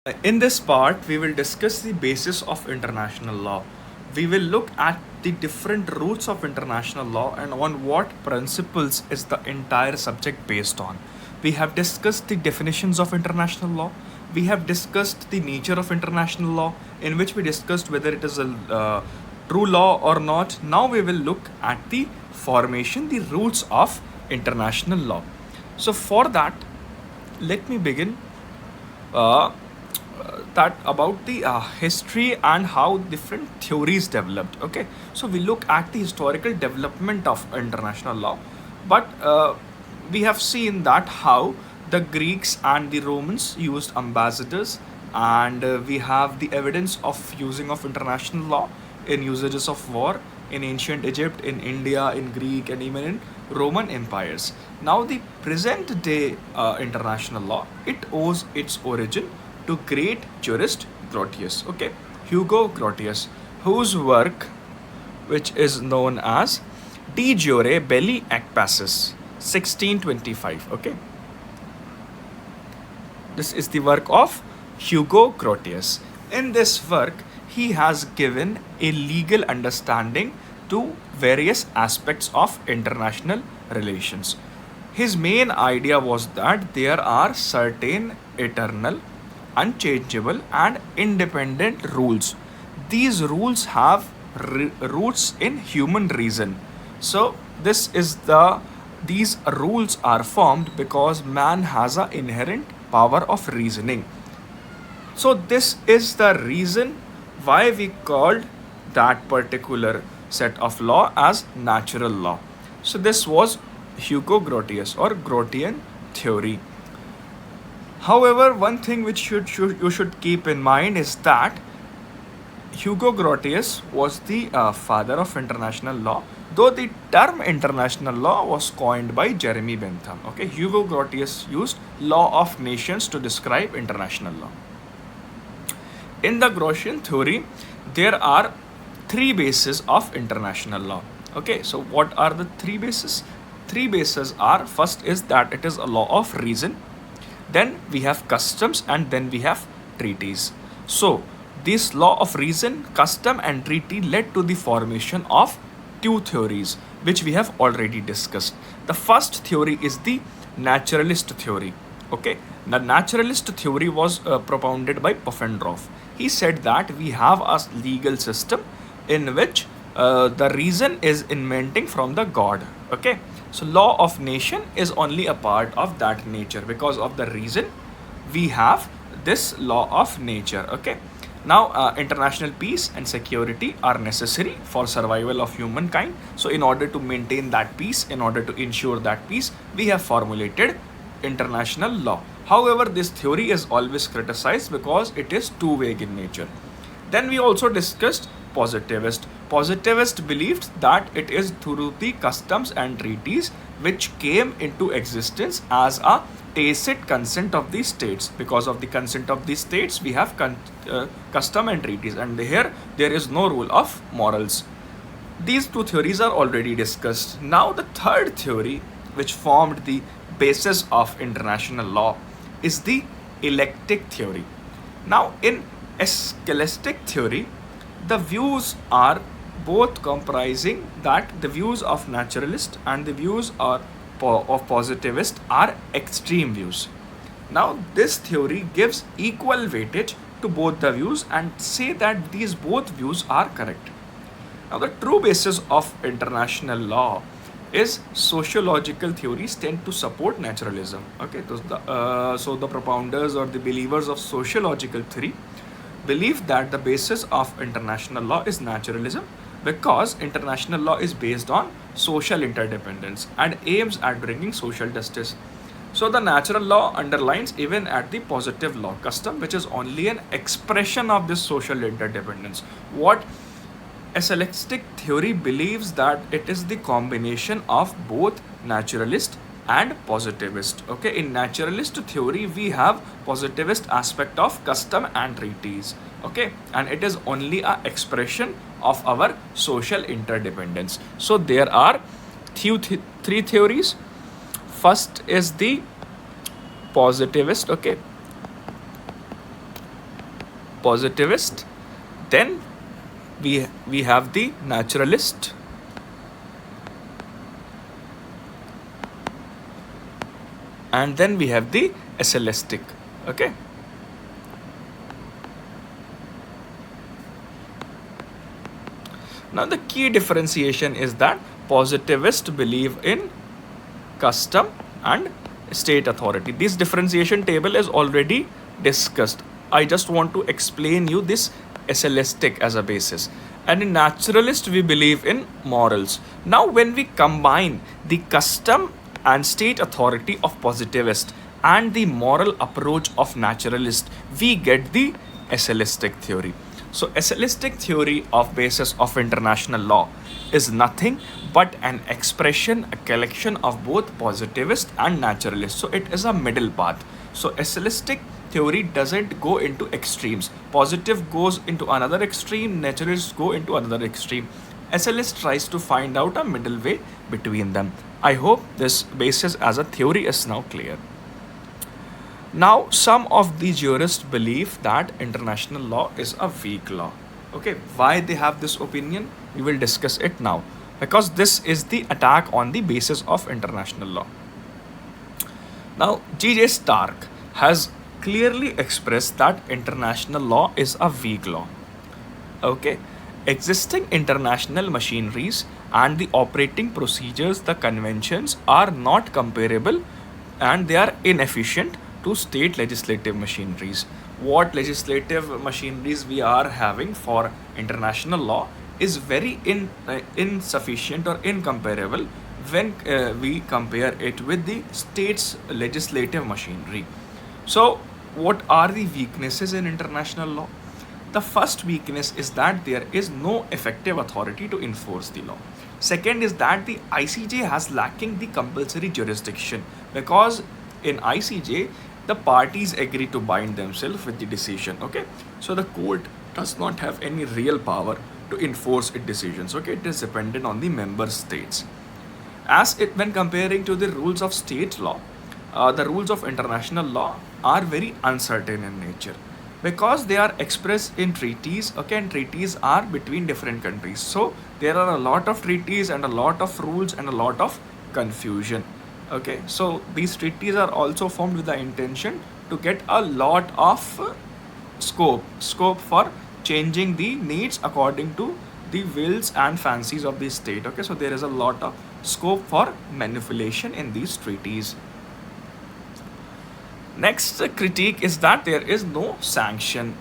In this part, we will discuss the basis of international law. We will look at the different roots of international law and on what principles is the entire subject based on. We have discussed the definitions of international law. We have discussed the nature of international law, in which we discussed whether it is a true law or not. Now we will look at the formation, the roots of international law. So, for that, let me begin uh, that about the history and how different theories developed. Okay, so we look at the historical development of international law, but we have seen that how the Greeks and the Romans used ambassadors, and we have the evidence of using of international law in usages of war in ancient Egypt, in India, in Greek, and even in Roman empires. Now, the present day international law, it owes its origin to great jurist Grotius. Okay, Hugo Grotius, whose work, which is known as De Jure Belli ac Pacis, 1625. Okay, this is the work of Hugo Grotius. In this work, he has given a legal understanding to various aspects of international relations. His main idea was that there are certain eternal, unchangeable, and independent rules. These rules have roots in human reason. So this is these rules are formed because man has an inherent power of reasoning. So this is the reason why we called that particular set of law as natural law. So this was Hugo Grotius or Grotian theory. However, one thing which you should keep in mind is that Hugo Grotius was the father of international law, though the term international law was coined by Jeremy Bentham. Okay, Hugo Grotius used law of nations to describe international law. In the Grotian theory, there are three bases of international law. Okay, so what are the three bases? Three bases are: first is that it is a law of reason, then we have customs, and then we have treaties. So, this law of reason, custom, and treaty led to the formation of two theories, which we have already discussed. The first theory is the naturalist theory. Okay, the naturalist theory was propounded by Puffendorf. He said that we have a legal system in which the reason is inventing from the God. Okay, so law of nation is only a part of that nature. Because of the reason, we have this law of nature. Okay, now international peace and security are necessary for survival of humankind. So in order to maintain that peace, in order to ensure that peace, we have formulated international law. However, this theory is always criticized because it is too vague in nature. Then we also discussed positivist. Positivist believed that it is through the customs and treaties which came into existence as a tacit consent of the states. Because of the consent of the states, we have custom and treaties, and here there is no rule of morals. These two theories are already discussed. Now, the third theory, which formed the basis of international law, is the electic theory. Now, in scholastic theory, the views are both comprising that the views of naturalist and the views of positivist are extreme views. Now, this theory gives equal weightage to both the views and say that these both views are correct. Now, the true basis of international law is sociological theories tend to support naturalism. Okay, so the propounders or the believers of sociological theory believe that the basis of international law is naturalism, because international law is based on social interdependence and aims at bringing social justice. So the natural law underlines even at the positive law custom, which is only an expression of this social interdependence. What a scholastic theory believes that it is the combination of both naturalist and positivist. Okay, in naturalist theory, we have positivist aspect of custom and treaties. Okay, and it is only a expression of our social interdependence. So there are three theories. First is the positivist. Okay, positivist, then we have the naturalist, and then we have the essayistic. Okay. Now the key differentiation is that positivists believe in custom and state authority. This differentiation table is already discussed. I just want to explain you this essayistic as a basis. And in naturalist, we believe in morals. Now when we combine the custom and state authority of positivist and the moral approach of naturalist, we get the essayistic theory. So essayistic theory of basis of international law is nothing but an expression, a collection of both positivist and naturalist. So it is a middle path. So essayistic theory doesn't go into extremes. Positive goes into another extreme, naturalists go into another extreme. Essayist tries to find out a middle way between them. I hope this basis as a theory is now clear. Now, some of the jurists believe that international law is a weak law. Okay, why they have this opinion? We will discuss it now, because this is the attack on the basis of international law. Now, G.J. Stark has clearly expressed that international law is a weak law. Okay, existing international machineries and the operating procedures, the conventions, are not comparable and they are inefficient to state legislative machineries. What legislative machineries we are having for international law is very insufficient or incomparable when we compare it with the state's legislative machinery. So, what are the weaknesses in international law? The first weakness is that there is no effective authority to enforce the law. Second is that the ICJ has lacking the compulsory jurisdiction, because in ICJ the parties agree to bind themselves with the decision. Okay, so the court does not have any real power to enforce its decisions. Okay, it is dependent on the member states. As it, when comparing to the rules of state law, the rules of international law are very uncertain in nature, because they are expressed in treaties. Okay, and treaties are between different countries, so there are a lot of treaties and a lot of rules and a lot of confusion. Okay, so these treaties are also formed with the intention to get a lot of scope for changing the needs according to the wills and fancies of the state. Okay, so there is a lot of scope for manipulation in these treaties. Next critique is that there is no sanction.